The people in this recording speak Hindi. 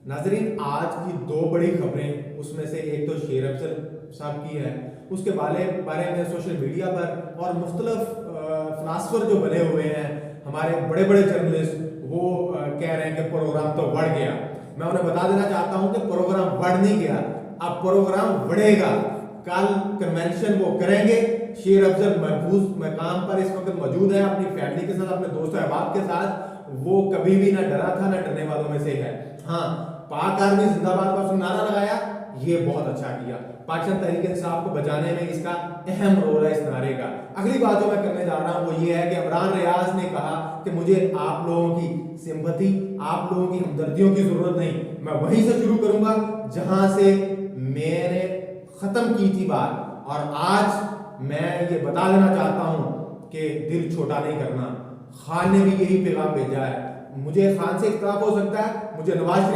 नाजरीन, आज की दो बड़ी खबरें, उसमें से एक तो शेर अफजल साहब की है। उसके बारे में सोशल मीडिया पर और मुख्तलिफ फिलासफर जो बने हुए हैं, हमारे बड़े बड़े जर्नलिस्ट, वो कह रहे हैं कि प्रोग्राम तो बढ़ गया। मैं उन्हें बता देना चाहता हूं कि प्रोग्राम बढ़ नहीं गया, अब प्रोग्राम बढ़ेगा। कल कन्वेंशन वो करेंगे। शेर अफजल महफूज मकाम पर इस वक्त मौजूद है, अपनी फैमिली के साथ, अपने दोस्तों अहबाब के साथ। वो कभी भी ना डरा था, ना डरने वालों में से है। हाँ, पाक आर्मी जिंदाबाद का उसने नारा लगाया, ये बहुत अच्छा किया। पाकिस्तान तहरीक इंसाफ को बचाने में इसका अहम रोल है, इस नारे का। अगली बात जो मैं करने जा रहा हूं वो ये है कि इमरान रियाज ने कहा कि मुझे आप लोगों की सिंपैथी, आप लोगों की हमदर्दियों की जरूरत नहीं, मैं वहीं से शुरू करूंगा जहां से मैंने खत्म की थी बात। और आज मैं ये बता देना चाहता हूं कि दिल छोटा नहीं करना। खान ने भी यही पैगाम भेजा है। मुझे खान से इख्तिलाफ हो सकता है, मुझे नवाज